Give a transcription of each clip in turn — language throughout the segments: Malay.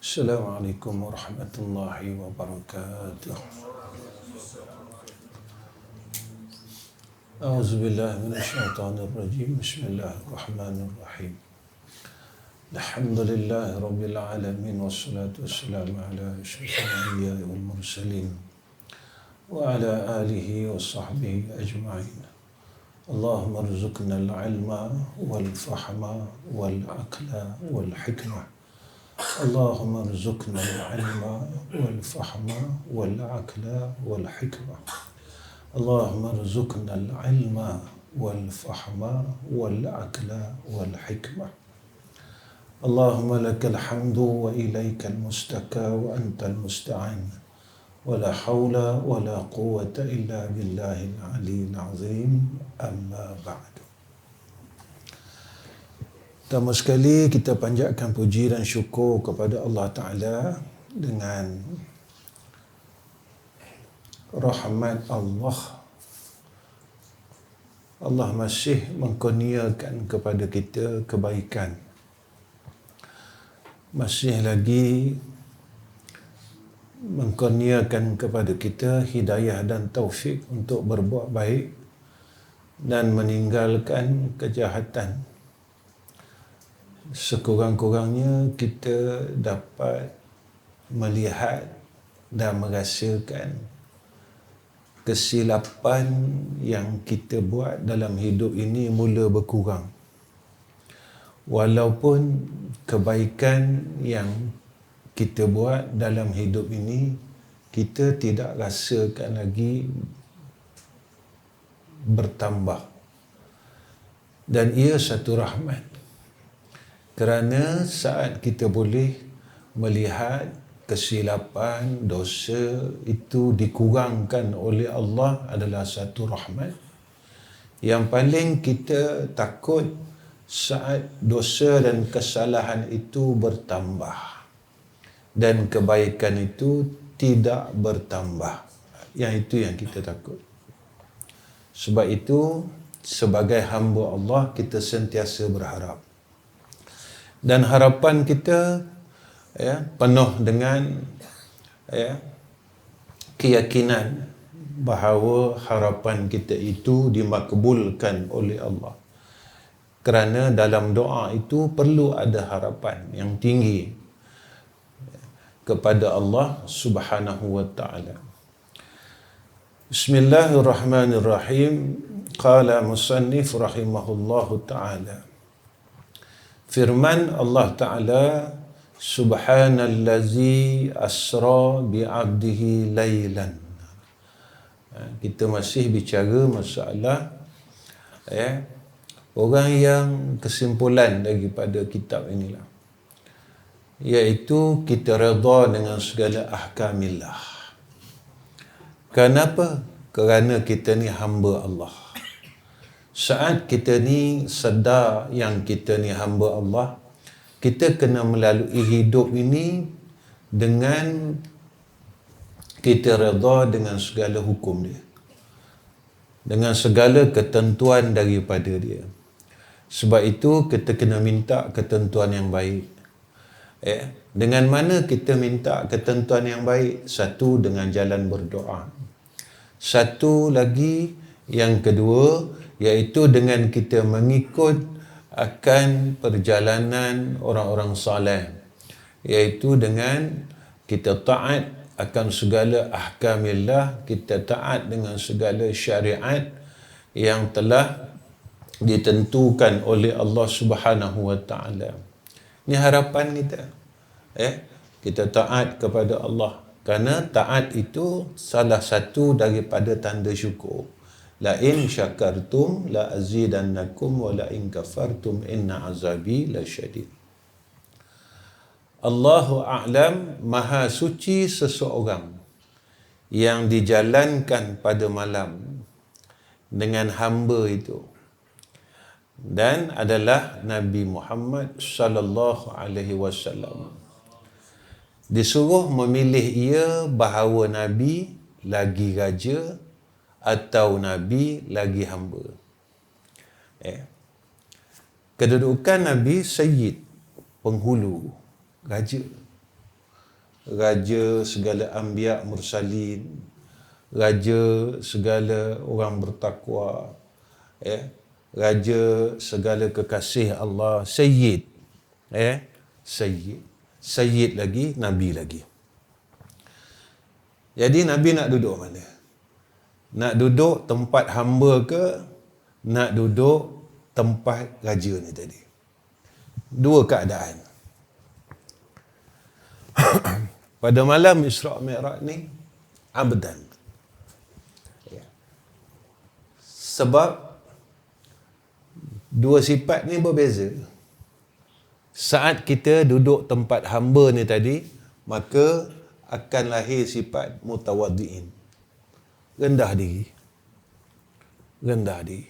Assalamualaikum warahmatullahi wabarakatuh. A'udzubillahi minasyaitonirrajim. Bismillahirrahmanirrahim. Alhamdulillahi rabbil alamin wassalatu wassalamu ala asyrafil anbiya'i wal mursalin wa ala alihi wa sahbihi ajma'in. Allahumma rzuqna al-ilma wal fahma wal aqla wal hikmah. Allahumma rzuqna al-ilma wal fahma wal aqla wal hikmah. Allahumma rzuqna al-ilma wal fahma wal aqla wal hikmah. Allahumma lakal hamdu wa ilaikal mustaka wa antal musta'an. Wa la hawla wa la quwwata illa billahil aliyyil azim. Amma ba'du. Pertama sekali kita panjatkan puji dan syukur kepada Allah Ta'ala dengan rahmat Allah. Allah masih mengkurniakan kepada kita kebaikan. Masih lagi mengkurniakan kepada kita hidayah dan taufik untuk berbuat baik dan meninggalkan kejahatan. Sekurang-kurangnya kita dapat melihat dan merasakan kesilapan yang kita buat dalam hidup ini mula berkurang. Walaupun kebaikan yang kita buat dalam hidup ini kita tidak rasakan lagi bertambah. Dan ia satu rahmat. Kerana saat kita boleh melihat kesilapan, dosa itu dikurangkan oleh Allah adalah satu rahmat. Yang paling kita takut saat dosa dan kesalahan itu bertambah dan kebaikan itu tidak bertambah. Yang itu yang kita takut. Sebab itu sebagai hamba Allah kita sentiasa berharap. Dan harapan kita penuh dengan keyakinan bahawa harapan kita itu dimakbulkan oleh Allah. Kerana dalam doa itu perlu ada harapan yang tinggi kepada Allah Subhanahu wa ta'ala. Bismillahirrahmanirrahim. Qala musannif rahimahullahu ta'ala. Firman Allah Ta'ala, Subhanallazi asra bi'abdihi laylan. Kita masih bicara masalah orang yang kesimpulan daripada kitab inilah, iaitu kita redha dengan segala ahkamillah. Kenapa? Kerana kita ni hamba Allah. Saat kita ni sedar yang kita ni hamba Allah, kita kena melalui hidup ini dengan kita redha dengan segala hukum dia, dengan segala ketentuan daripada dia. Sebab itu kita kena minta ketentuan yang baik. Dengan mana kita minta ketentuan yang baik? Satu, dengan jalan berdoa. Satu lagi, yang kedua, iaitu dengan kita mengikut akan perjalanan orang-orang saleh, iaitu dengan kita taat akan segala ahkamillah, kita taat dengan segala syariat yang telah ditentukan oleh Allah Subhanahu wa ta'ala. Ini harapan kita. Kita taat kepada Allah. Kerana taat itu salah satu daripada tanda syukur. La in syakartum la azidannakum wa la in kafartum inna azabi lasyadid. Allahu a'lam, maha suci seseorang yang dijalankan pada malam dengan hamba itu, dan adalah Nabi Muhammad sallallahu alaihi wasallam. Disuruh memilih ia bahawa Nabi lagi raja atau Nabi lagi hamba. Kedudukan Nabi Sayyid, penghulu, raja. raja segala anbiya mursalin, raja segala orang bertakwa, raja segala kekasih Allah, Sayyid, Sayyid lagi, Nabi lagi. Jadi Nabi nak duduk mana? Nak duduk tempat hamba ke nak duduk tempat raja ni tadi? Dua keadaan. Pada malam Isra' Mi'raj ni abdan. Sebab dua sifat ni berbeza. Saat kita duduk tempat hamba ni tadi, maka akan lahir sifat mutawaddi'in. Rendah diri. Rendah diri.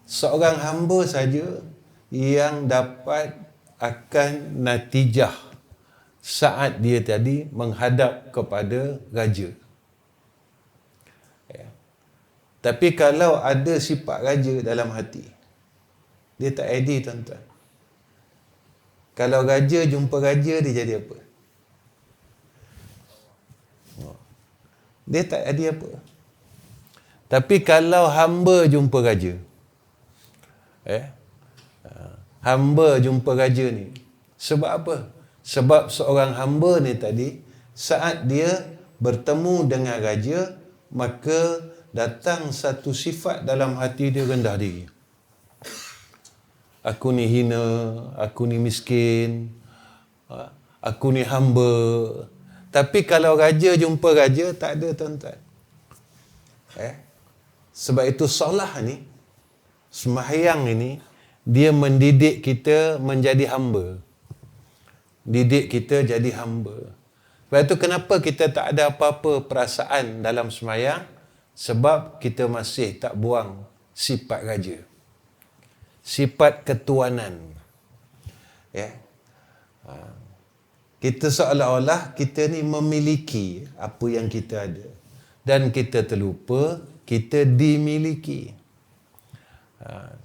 Seorang hamba saja yang dapat akan natijah saat dia tadi menghadap kepada raja. Tapi kalau ada sifat raja dalam hati, dia tak adil, tuan-tuan. Kalau raja jumpa raja, dia jadi apa? Dia tak adil apa. Tapi kalau hamba jumpa raja, hamba jumpa raja ni, sebab apa? Sebab seorang hamba ni tadi, saat dia bertemu dengan raja, maka datang satu sifat dalam hati dia, rendah diri. Aku ni hina, aku ni miskin, aku ni hamba. Tapi kalau raja jumpa raja, tak ada, tuan-tuan. Sebab itu solat ni, sembahyang ini, dia mendidik kita menjadi hamba. Didik kita jadi hamba. Sebab itu kenapa kita tak ada apa-apa perasaan dalam sembahyang? Sebab kita masih tak buang sifat raja. Sifat ketuanan. Kita seolah-olah kita ni memiliki apa yang kita ada. Dan kita terlupa kita dimiliki.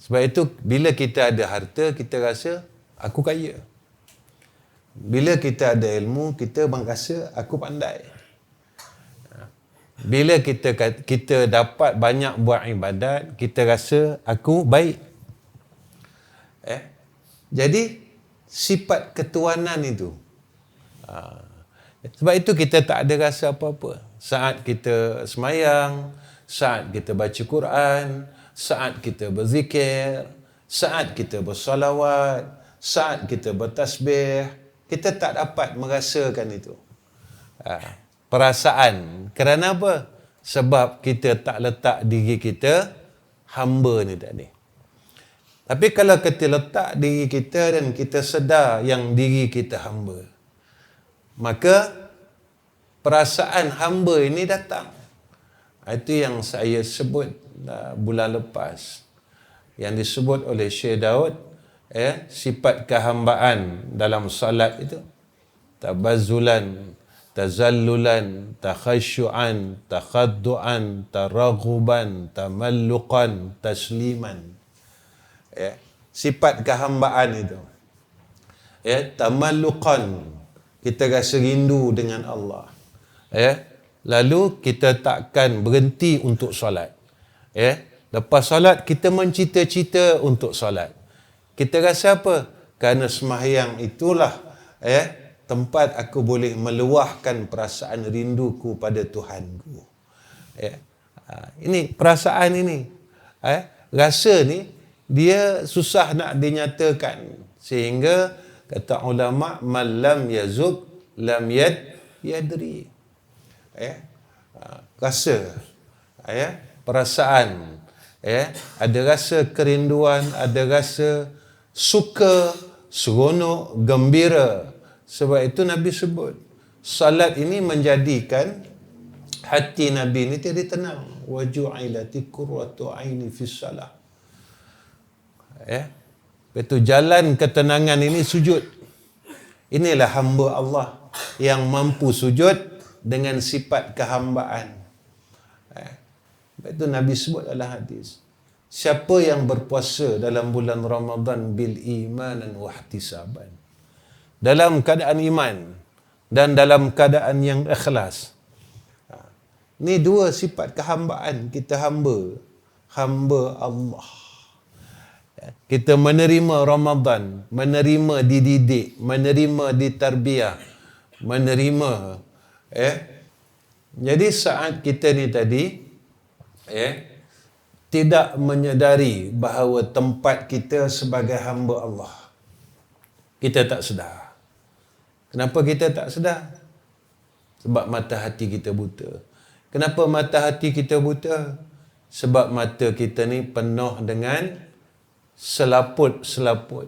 Sebab itu bila kita ada harta, kita rasa aku kaya. Bila kita ada ilmu, kita rasa aku pandai. Bila kita dapat banyak buat ibadat, kita rasa aku baik. Jadi sifat ketuanan itu. Sebab itu kita tak ada rasa apa-apa. Saat kita semayang, saat kita baca Quran, saat kita berzikir, saat kita bersolawat, saat kita bertasbih, kita tak dapat merasakan itu. Perasaan. Kerana apa? Sebab kita tak letak diri kita hamba ni tadi. Tapi kalau kita letak diri kita dan kita sedar yang diri kita hamba, maka perasaan hamba ini datang. Itu yang saya sebut bulan lepas. Yang disebut oleh Syekh Daud, sifat kehambaan dalam salat itu. Tabazzulan, tazallulan, takhasyu'an, takhaddu'an, taraghuban, tamalluqan, tasliman. Sifat kehambaan itu. Tamalluqan, kita rasa rindu dengan Allah. Lalu kita takkan berhenti untuk solat. Lepas solat kita mencita-cita untuk solat. Kita rasa apa? Kerana sembahyang itulah tempat aku boleh meluahkan perasaan rinduku pada Tuhanku. Ini perasaan ini, rasa ni dia susah nak dinyatakan, sehingga kata ulama, man lam yazuk lam yadri. Rasa, perasaan, ada rasa kerinduan, ada rasa suka, seronok, gembira. Sebab itu Nabi sebut, salat ini menjadikan hati Nabi ini jadi tenang. Wa ju'ilati qurratu aini fis salah. Itu jalan ketenangan ini sujud. Inilah hamba Allah yang mampu sujud dengan sifat kehambaan. Itu Nabi sebut dalam hadis, siapa yang berpuasa dalam bulan Ramadan bil imanan wa ihtisaban, dalam keadaan iman dan dalam keadaan yang ikhlas. Ni dua sifat kehambaan kita hamba Allah. Kita menerima Ramadan, menerima dididik, menerima ditarbiyah, menerima jadi saat kita ni tadi tidak menyedari bahawa tempat kita sebagai hamba Allah. Kita tak sedar. Kenapa kita tak sedar? Sebab mata hati kita buta. Kenapa mata hati kita buta? Sebab mata kita ni penuh dengan selaput-selaput.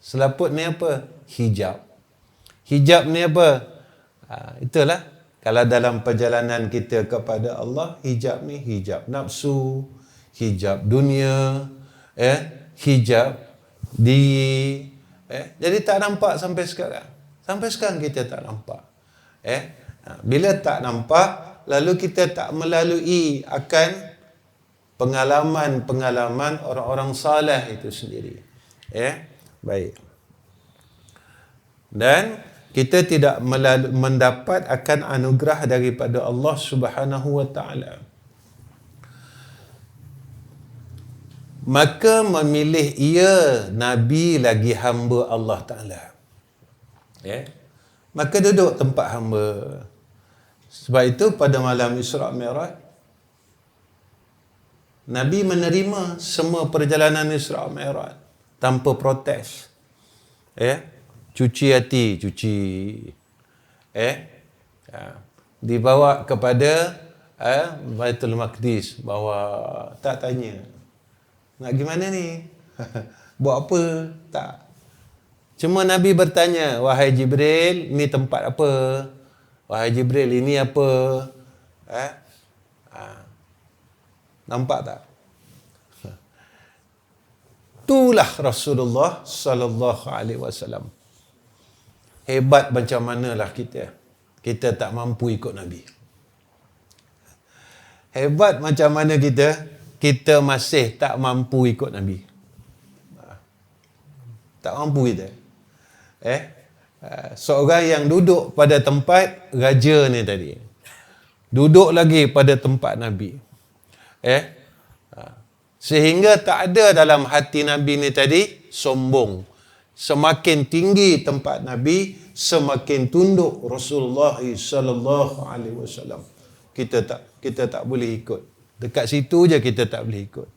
Selaput ni apa? Hijab. Hijab ni apa? Itulah. Kalau dalam perjalanan kita kepada Allah, hijab ni hijab nafsu, hijab dunia, hijab diri. Jadi tak nampak sampai sekarang. Sampai sekarang kita tak nampak. Bila tak nampak, lalu kita tak melalui akan pengalaman-pengalaman orang-orang saleh itu sendiri. Baik. Dan kita tidak mendapat akan anugerah daripada Allah Subhanahu wa taala. Maka memilih ia Nabi lagi hamba Allah Ta'ala. Maka duduk tempat hamba. Sebab itu pada malam Isra' Mi'raj, Nabi menerima semua perjalanan Isra' Mi'raj tanpa protes. Cuci hati, cuci. Dibawa kepada Baitul Maqdis, bawa, tak tanya. Nak gimana ni? Buat apa? Tak. Cuma Nabi bertanya, wahai Jibril, ni tempat apa? Wahai Jibril, ini apa? Nampak tak? Itulah Rasulullah sallallahu alaihi wasallam. Hebat macam manalah kita. Kita tak mampu ikut Nabi. Hebat macam mana kita masih tak mampu ikut Nabi. Tak mampu kita. Seorang yang duduk pada tempat raja ni tadi, duduk lagi pada tempat Nabi. Sehingga tak ada dalam hati Nabi ni tadi sombong. Semakin tinggi tempat Nabi, semakin tunduk Rasulullah sallallahu alaihi wasallam. Kita tak boleh ikut. Dekat situ je kita tak boleh ikut.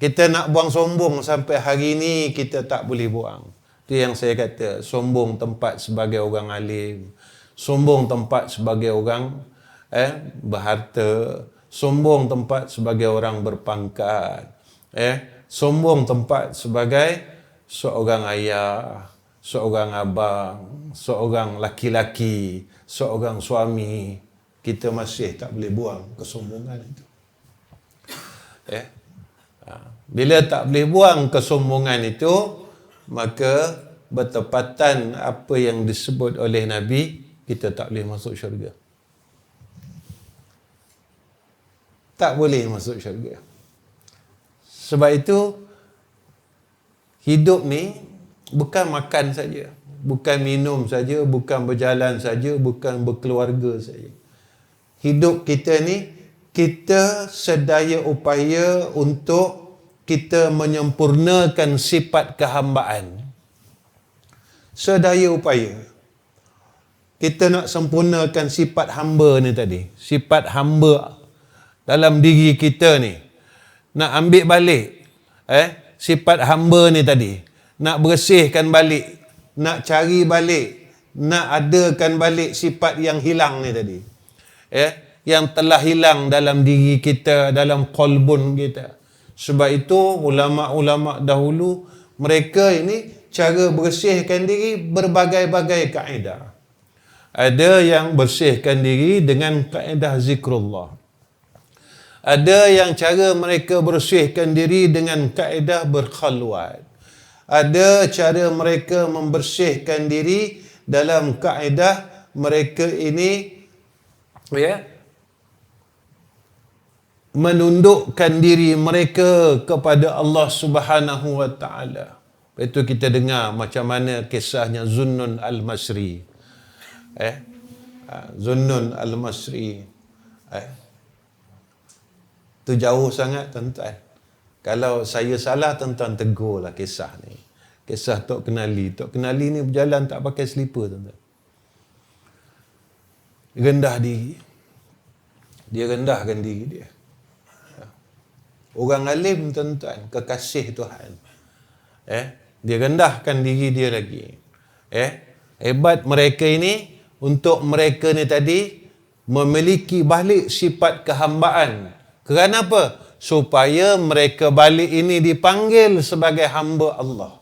Kita nak buang sombong sampai hari ni kita tak boleh buang. Itu yang saya kata, sombong tempat sebagai orang alim, sombong tempat sebagai orang berharta, sombong tempat sebagai orang berpangkat, sombong tempat sebagai seorang ayah, seorang abang, seorang laki-laki, seorang suami. Kita masih tak boleh buang kesombongan itu. Bila tak boleh buang kesombongan itu, maka bertepatan apa yang disebut oleh Nabi, kita tak boleh masuk syurga. Tak boleh masuk syurga. Sebab itu, hidup ni bukan makan saja, bukan minum saja, bukan berjalan saja, bukan berkeluarga saja. Hidup kita ni, kita sedaya upaya untuk kita menyempurnakan sifat kehambaan. Sedaya upaya. Kita nak sempurnakan sifat hamba ni tadi. Sifat hamba dalam diri kita ni. Nak ambil balik sifat hamba ni tadi. Nak bersihkan balik. Nak cari balik. Nak adakan balik sifat yang hilang ni tadi. Yang telah hilang dalam diri kita, dalam qalbun kita. Sebab itu ulama-ulama dahulu, mereka ini cara bersihkan diri berbagai-bagai kaedah. Ada yang bersihkan diri dengan kaedah zikrullah. Ada yang cara mereka bersihkan diri dengan kaedah berkhalwat. Ada cara mereka membersihkan diri dalam kaedah mereka ini menundukkan diri mereka kepada Allah Subhanahu wa taala. Itu kita dengar macam mana kisahnya Zunnun Al-Masri. Zunnun Al-Masri. Itu jauh sangat tuan-tuan. Kalau saya salah, tuan-tuan tegurlah kisah ni. Kisah Tok Kenali. Tok Kenali ni berjalan tak pakai slipper, tuan-tuan. Rendah diri. Dia rendahkan diri dia. Orang alim, tuan-tuan, kekasih Tuhan. Dia rendahkan diri dia lagi. Hebat mereka ini, untuk mereka ni tadi, memiliki balik sifat kehambaan. Kerana apa? Supaya mereka balik ini dipanggil sebagai hamba Allah.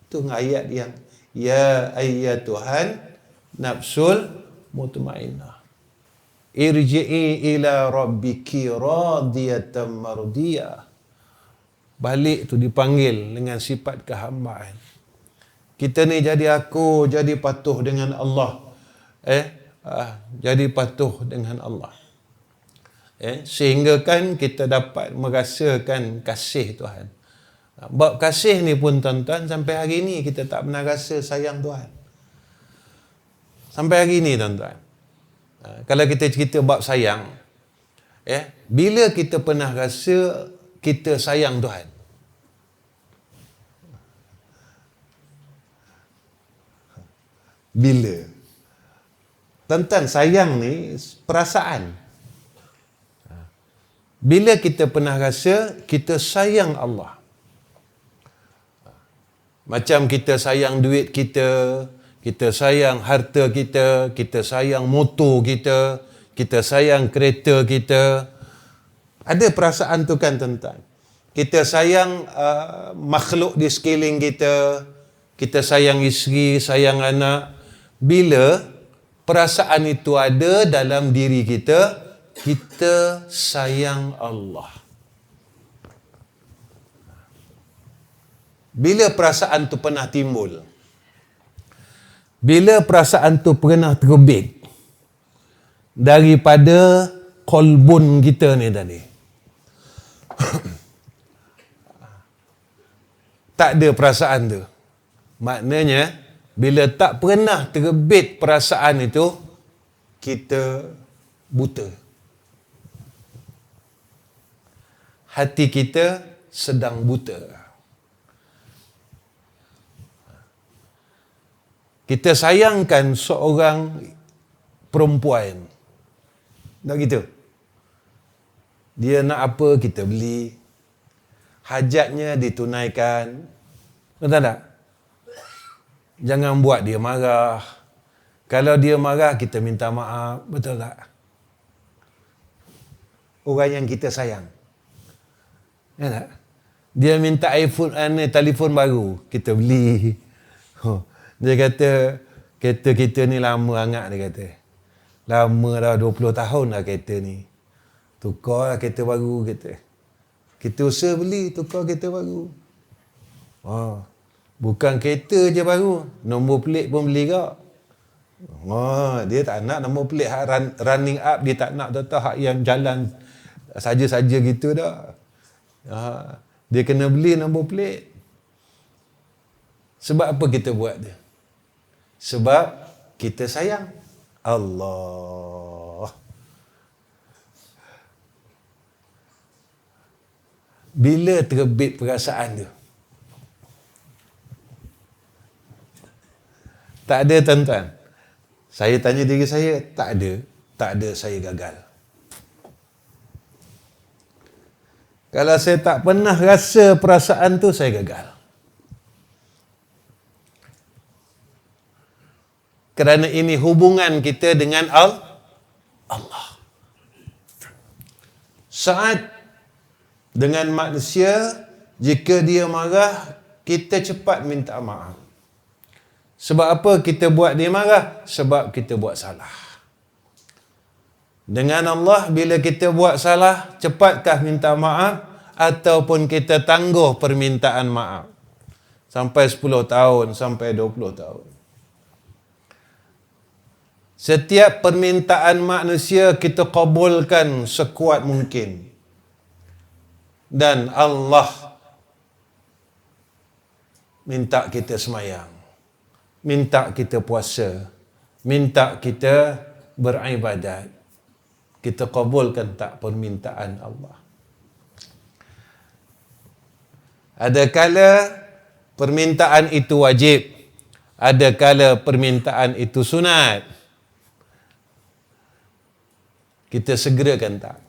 Itu ayat yang, ya ayyatuhan nafsul mutmainnah, irji'i ila rabbiki radiyatan mardiyah. Balik tu dipanggil dengan sifat kehambaan. Kita ni jadi aku, jadi patuh dengan Allah. Jadi patuh dengan Allah. Sehingga kan kita dapat merasakan kasih Tuhan. Bab kasih ni pun tuan-tuan, sampai hari ni kita tak pernah rasa sayang Tuhan. Sampai hari ni tuan-tuan. Kalau kita cerita bab sayang, bila kita pernah rasa kita sayang Tuhan? Bila? Tuan-tuan, sayang ni perasaan. Bila kita pernah rasa kita sayang Allah? Macam kita sayang duit kita, kita sayang harta kita, kita sayang motor kita, kita sayang kereta kita. Ada perasaan tu kan tuan-tuan? Kita sayang makhluk di sekeliling kita, kita sayang isteri, sayang anak. Bila perasaan itu ada dalam diri kita, kita sayang Allah. Bila perasaan tu pernah timbul? Bila perasaan tu pernah terbit daripada kolbun kita ni tadi? Tak ada perasaan tu. Maknanya, bila tak pernah terbit perasaan itu, kita buta. Hati kita sedang buta. Kita sayangkan seorang perempuan. Tak gitu? Dia nak apa, kita beli. Hajatnya ditunaikan. Betul tak? Jangan buat dia marah. Kalau dia marah, kita minta maaf. Betul tak? Orang yang kita sayang. Ya tak? Dia minta iPhone, telefon baru, kita beli. Dia kata, kereta kita ni lama sangat, dia kata. Lama dah, 20 tahun dah kereta ni. Tukarlah kereta baru, kata. Kita usaha beli, tukar kereta baru. Bukan kereta je baru, nombor plate pun beli kak. Dia tak nak nombor plate running up, dia tak nak hak yang jalan saja-saja gitu dah. Dia kena beli nombor plate. Sebab apa kita buat dia? Sebab kita sayang Allah. Bila terbit perasaan tu? Tak ada tuan-tuan. Saya tanya diri saya, tak ada. Tak ada, saya gagal. Kalau saya tak pernah rasa perasaan tu, saya gagal. Kerana ini hubungan kita dengan Allah. Saat dengan manusia, jika dia marah, kita cepat minta maaf. Sebab apa kita buat dia marah? Sebab kita buat salah. Dengan Allah, bila kita buat salah, cepatkah minta maaf ataupun kita tangguh permintaan maaf? Sampai 10 tahun, sampai 20 tahun. Setiap permintaan manusia kita kabulkan sekuat mungkin. Dan Allah minta kita semayang, minta kita puasa, minta kita beribadat. Kita kabulkan tak permintaan Allah? Ada kala permintaan itu wajib, ada kala permintaan itu sunat. Kita segerakan tak?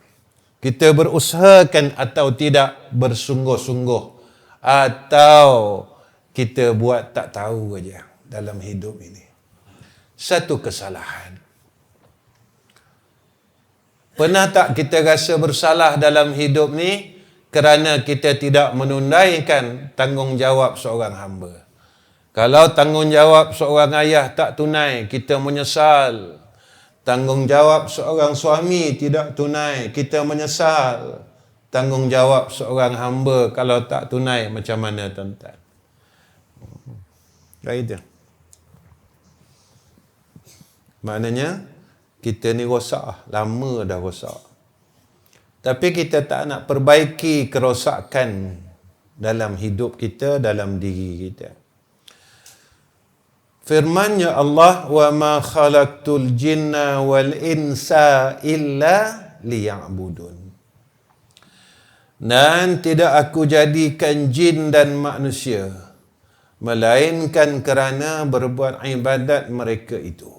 Kita berusahakan atau tidak bersungguh-sungguh, atau kita buat tak tahu aja dalam hidup ini? Satu kesalahan. Pernah tak kita rasa bersalah dalam hidup ni kerana kita tidak menunaikan tanggungjawab seorang hamba? Kalau tanggungjawab seorang ayah tak tunai, kita menyesal. Tanggungjawab seorang suami tidak tunai, kita menyesal. Tanggungjawab seorang hamba kalau tak tunai, macam mana tuan-tuan? Baik. Maknanya kita ni rosak, lama dah rosak. Tapi kita tak nak perbaiki kerosakan dalam hidup kita, dalam diri kita. Firman-Nya Allah, "Wa ma khalaqtul jinna wal insa illa liya'budun." Dan tidak aku jadikan jin dan manusia melainkan kerana berbuat ibadat mereka itu.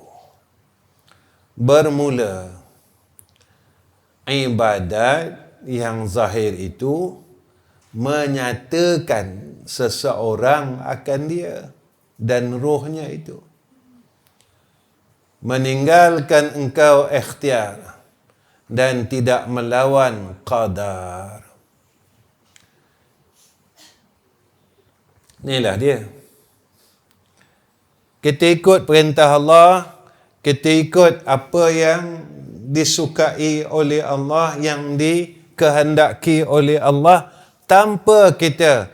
Bermula ibadat yang zahir itu menyatakan seseorang akan dia dan rohnya itu. Meninggalkan engkau ikhtiar dan tidak melawan qadar. Inilah dia. Kita ikut perintah Allah, kita ikut apa yang disukai oleh Allah, yang dikehendaki oleh Allah, tanpa kita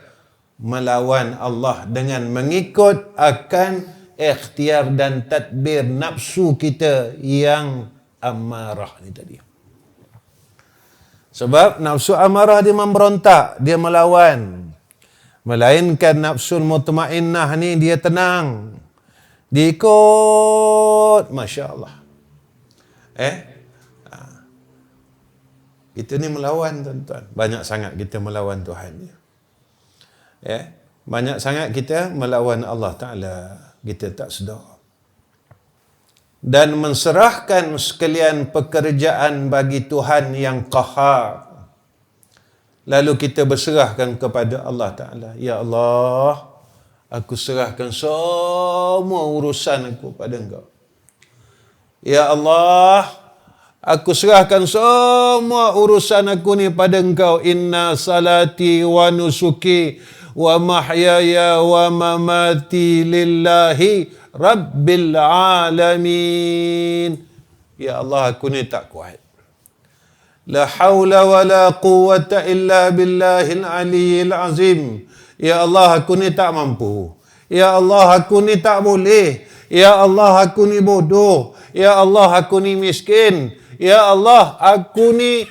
melawan Allah dengan mengikut akan ikhtiar dan tadbir nafsu kita yang amarah ni tadi. Sebab nafsu amarah dia memberontak, dia melawan. Melainkan nafsu mutmainnah ni dia tenang, dia ikut, Masya Allah. Kita ni melawan tuan-tuan. Banyak sangat kita melawan Tuhan. Banyak sangat kita melawan Allah Ta'ala. Kita tak sedar. Dan menserahkan sekalian pekerjaan bagi Tuhan yang qahar. Lalu kita berserahkan kepada Allah Ta'ala. Ya Allah, aku serahkan semua urusan aku pada Engkau. Ya Allah, aku serahkan semua urusan aku ni pada Engkau. Inna salati wa nusuki wa mahyaya wa mamati lillahi rabbil alamin. Ya Allah, aku ni tak kuat. La hawla wa la quwwata illa billahil aliyyil azim. Ya Allah, aku ni tak mampu. Ya Allah, aku ni tak boleh. Ya Allah, aku ni bodoh. Ya Allah, aku ni miskin. Ya Allah, aku ni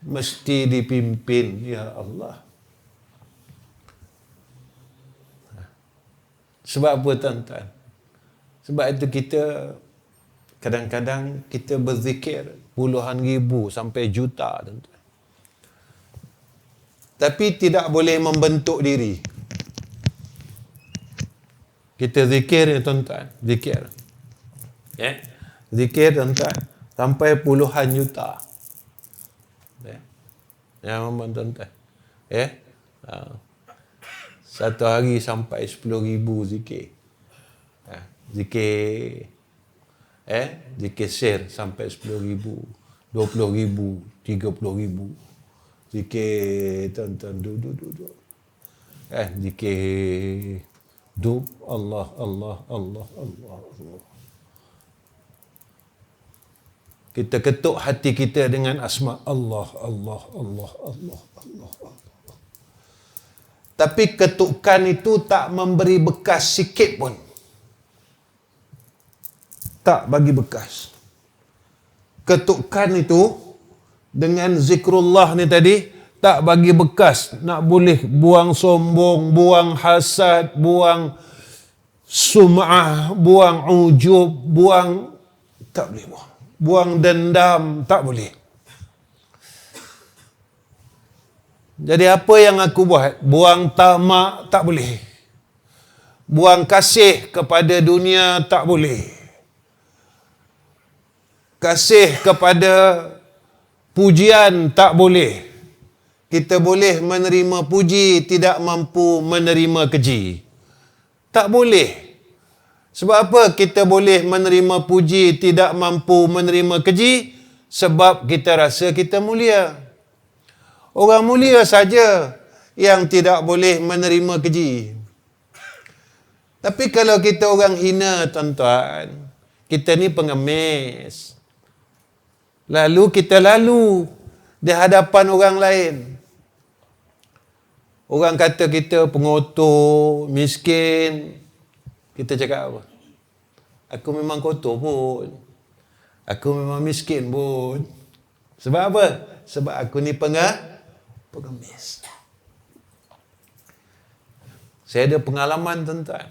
mesti dipimpin. Ya Allah. Sebab apa tuan-tuan? Sebab itu kita kadang-kadang kita berzikir puluhan ribu sampai juta tuan-tuan. Tapi tidak boleh membentuk diri. Kita zikir ya tuan-tuan, zikir. Zikir tuan-tuan sampai puluhan juta. Ya tuan-tuan. Satu hari sampai 10,000 zikir. Zikir. Zikir share sampai 10,000, 20,000, 30,000. Zikir tuan-tuan, duduk. Zikir. Dub Allah, Allah, Allah, Allah, Allah. Kita ketuk hati kita dengan asma Allah, Allah, Allah, Allah, Allah, Allah. Tapi ketukan itu tak memberi bekas sikit pun. Tak bagi bekas. Ketukan itu dengan zikrullah ni tadi tak bagi bekas, nak boleh buang sombong, buang hasad, buang sum'ah, buang ujub, buang, tak boleh buang. Buang dendam, tak boleh. Jadi apa yang aku buat? Buang tamak, tak boleh. Buang kasih kepada dunia, tak boleh. Kasih kepada pujian, tak boleh. Kita boleh menerima puji, tidak mampu menerima keji. Tak boleh. Sebab apa kita boleh menerima puji, tidak mampu menerima keji? Sebab kita rasa kita mulia. Orang mulia saja yang tidak boleh menerima keji. Tapi kalau kita orang hina, tuan-tuan, kita ni pengemis. Lalu kita lalu di hadapan orang lain. Orang kata kita pengotor, miskin. Kita cakap apa? Aku memang kotor pun. Aku memang miskin pun. Sebab apa? Sebab aku ni pengemis. Saya ada pengalaman, tuan-tuan.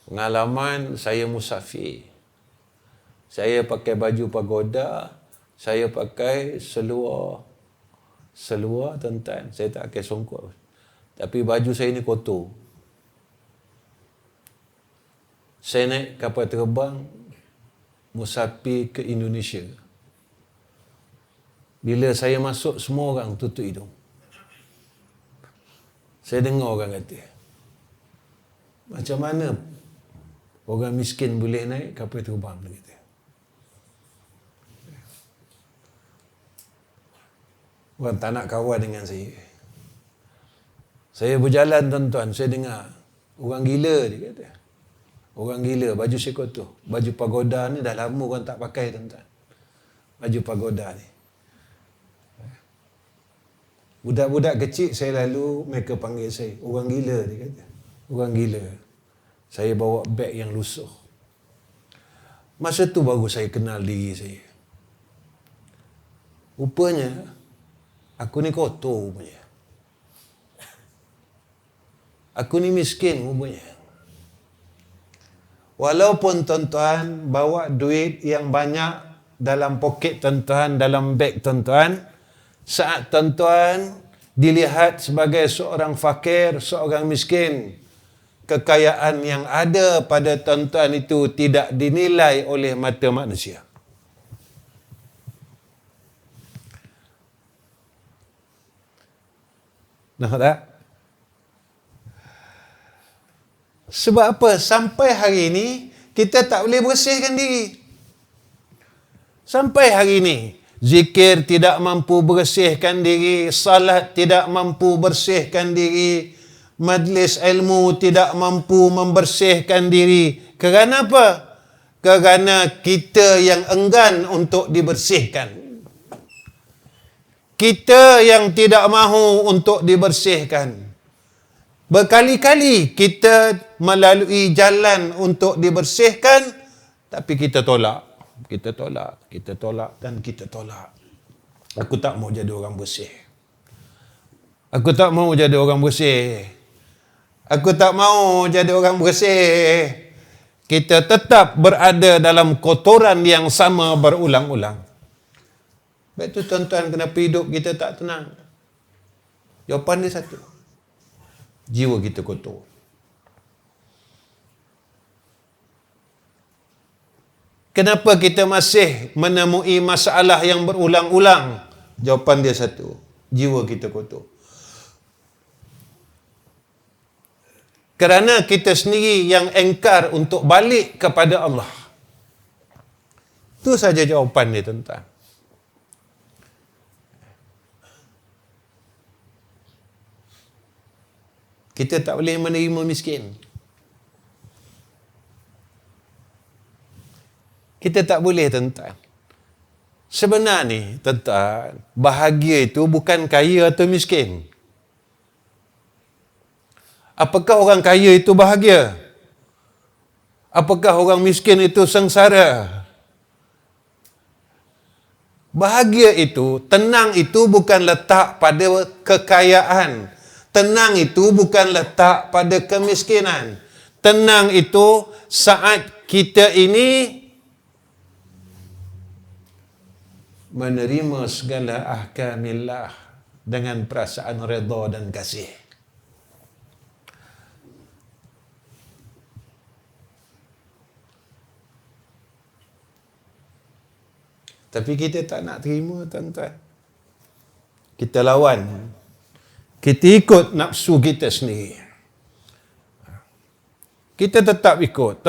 Pengalaman saya musafir. Saya pakai baju pagoda. Saya pakai seluar, tuan-tuan. Saya tak pakai songkok. Tapi baju saya ni kotor. Saya naik kapal terbang musafir ke Indonesia. Bila saya masuk, semua orang tutup hidung. Saya dengar orang kata, macam mana orang miskin boleh naik kapal terbang? Dia kata. Orang tak nak kawan dengan saya. Saya berjalan, tuan-tuan, saya dengar orang gila, dia kata. Orang gila, baju saya kotor. Baju pagoda ni dah lama orang tak pakai, tuan-tuan. Baju pagoda ni. Budak-budak kecil saya lalu, mereka panggil saya, orang gila, dia kata. Orang gila. Saya bawa beg yang lusuh. Masa tu baru saya kenal diri saya. Rupanya, aku ni kotor rupanya. Aku ni miskin rupanya. Walaupun tuan-tuan bawa duit yang banyak dalam poket tuan-tuan, dalam beg tuan-tuan, saat tuan-tuan dilihat sebagai seorang fakir, seorang miskin, kekayaan yang ada pada tuan-tuan itu tidak dinilai oleh mata manusia. Nampak tak? Sebab apa? Sampai hari ini, kita tak boleh bersihkan diri. Sampai hari ini, zikir tidak mampu bersihkan diri, salat tidak mampu bersihkan diri, majlis ilmu tidak mampu membersihkan diri. Kerana apa? Kerana kita yang enggan untuk dibersihkan. Kita yang tidak mahu untuk dibersihkan. Berkali-kali kita melalui jalan untuk dibersihkan, tapi kita tolak. Kita tolak, kita tolak dan kita tolak. Aku tak mau jadi orang bersih. Aku tak mau jadi orang bersih. Aku tak mau jadi orang bersih. Kita tetap berada dalam kotoran yang sama berulang-ulang. Sebab itu tuan-tuan, kenapa hidup kita tak tenang? Jawapan dia satu. Jiwa kita kotor. Kenapa kita masih menemui masalah yang berulang-ulang? Jawapan dia satu. Jiwa kita kotor. Kerana kita sendiri yang engkar untuk balik kepada Allah. Itu saja jawapan dia, tuan-tuan. Kita tak boleh menerima miskin. Kita tak boleh, tuan-tuan. Sebenarnya, tuan-tuan, bahagia itu bukan kaya atau miskin. Apakah orang kaya itu bahagia? Apakah orang miskin itu sengsara? Bahagia itu, tenang itu bukan letak pada kekayaan. Tenang itu bukan letak pada kemiskinan. Tenang itu saat kita ini menerima segala ahkamillah dengan perasaan redha dan kasih. Tapi kita tak nak terima, tuan-tuan. Kita lawan. Kita ikut nafsu kita sendiri. Kita tetap ikut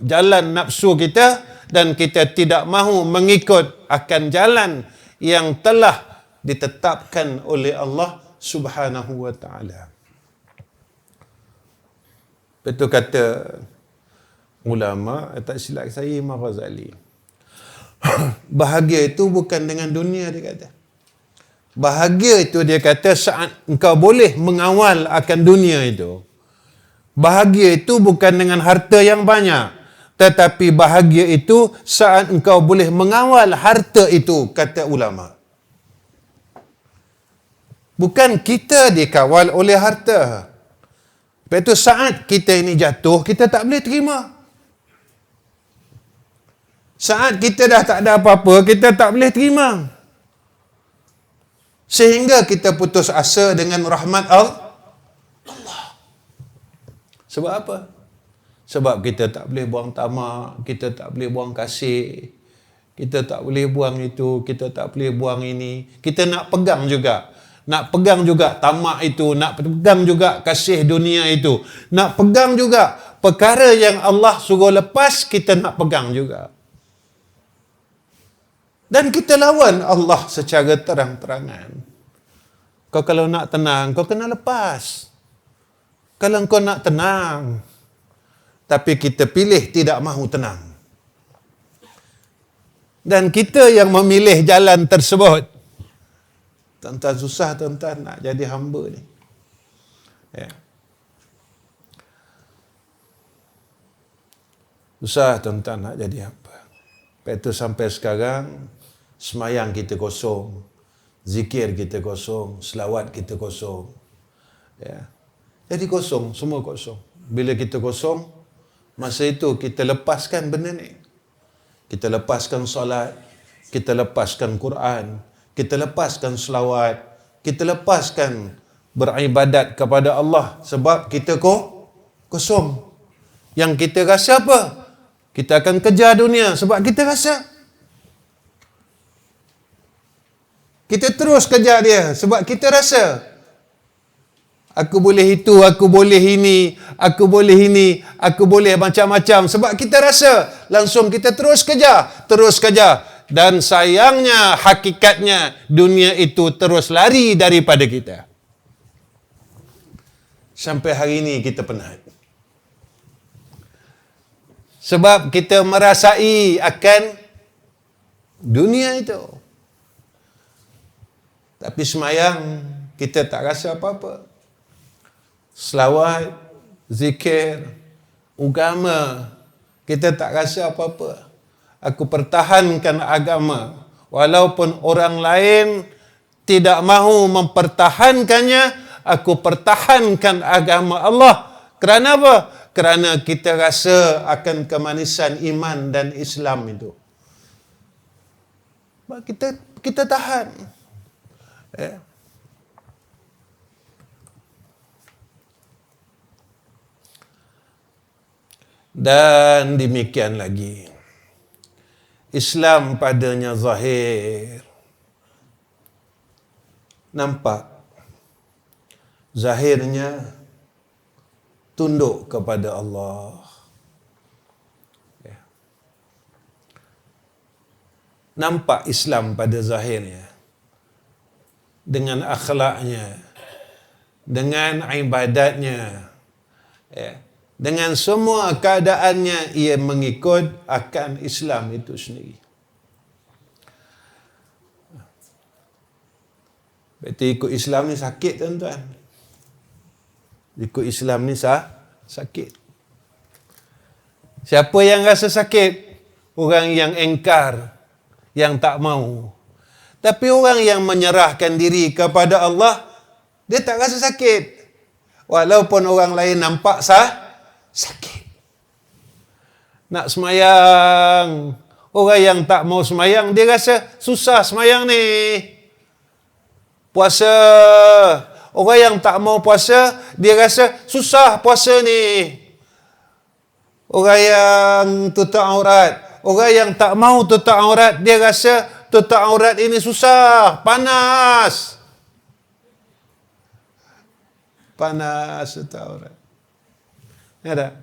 jalan nafsu kita, dan kita tidak mahu mengikut akan jalan yang telah ditetapkan oleh Allah Subhanahu wa taala. Betul kata ulama, tak silap saya, Imam Ghazali. Bahagia itu bukan dengan dunia, dia kata. Bahagia itu, dia kata, saat engkau boleh mengawal akan dunia itu. Bahagia itu bukan dengan harta yang banyak, tetapi bahagia itu saat engkau boleh mengawal harta itu, kata ulama. Bukan kita dikawal oleh harta. Lepas itu saat kita ini jatuh, kita tak boleh terima. Saat kita dah tak ada apa-apa, kita tak boleh terima. Sehingga kita putus asa dengan rahmat Allah. Sebab apa? Sebab kita tak boleh buang tamak, kita tak boleh buang kasih, kita tak boleh buang itu, kita tak boleh buang ini. Kita nak pegang juga. Nak pegang juga tamak itu, nak pegang juga kasih dunia itu. Nak pegang juga perkara yang Allah suruh lepas, kita nak pegang juga. Dan kita lawan Allah secara terang-terangan. Kau kalau nak tenang, kau kena lepas. Kalau kau nak tenang, tapi kita pilih tidak mahu tenang. Dan kita yang memilih jalan tersebut. Tuan-tuan, susah tuan-tuan nak jadi hamba ni. Ya. Susah tuan-tuan nak jadi hamba. Lepas itu sampai sekarang, semayang kita kosong, zikir kita kosong, selawat kita kosong. Ya. Jadi kosong, semua kosong. Bila kita kosong, masa itu kita lepaskan benda ni. Kita lepaskan solat, kita lepaskan Quran, kita lepaskan selawat, kita lepaskan beribadat kepada Allah sebab kita kosong. Yang kita rasa apa? Kita akan kejar dunia sebab kita rasa. Kita terus kejar dia sebab kita rasa. Aku boleh itu, aku boleh ini, aku boleh ini, aku boleh macam-macam. Sebab kita rasa, langsung kita terus kejar, terus kejar. Dan sayangnya, hakikatnya, dunia itu terus lari daripada kita. Sampai hari ini kita penat. Sebab kita merasai akan dunia itu. Tapi semayang, kita tak rasa apa-apa. Selawat, zikir, agama, kita tak rasa apa-apa. Aku pertahankan agama. Walaupun orang lain tidak mahu mempertahankannya, aku pertahankan agama Allah. Kerana apa? Kerana kita rasa akan kemanisan iman dan Islam itu. Kita tahan. Ya. Dan demikian lagi. Islam padanya zahir. Nampak. Zahirnya tunduk kepada Allah. Ya. Nampak Islam pada zahirnya. Dengan akhlaknya. Dengan ibadatnya. Ya. Dengan semua keadaannya, ia mengikut akan Islam itu sendiri. Berarti ikut Islam ni sakit, tuan-tuan. Ikut Islam ni sakit. Siapa yang rasa sakit? Orang yang engkar. yang tak mau. Tapi orang yang menyerahkan diri kepada Allah, dia tak rasa sakit. Walaupun orang lain nampak sakit. Nak semayang, orang yang tak mau semayang, dia rasa susah semayang ni. Puasa, orang yang tak mau puasa, dia rasa susah puasa ni. Orang yang tutup aurat, orang yang tak mau tutup aurat, dia rasa tutup aurat ini susah, panas. Panas tutup aurat. Ya tak?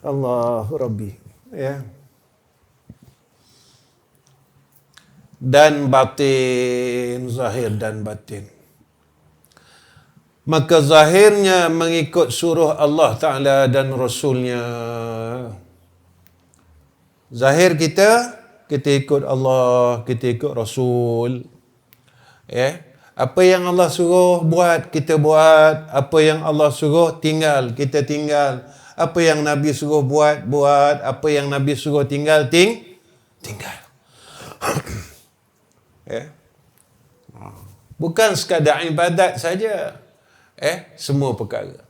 Allahu Rabbi. Ya. Dan batin, zahir dan batin. Maka zahirnya mengikut suruh Allah Ta'ala dan Rasulnya. Zahir kita ikut Allah, kita ikut Rasul. Ya. Apa yang Allah suruh buat, kita buat. Apa yang Allah suruh tinggal, kita tinggal. Apa yang Nabi suruh buat. Apa yang Nabi suruh tinggal. Ya. Bukan sekadar ibadat saja. Semua perkara.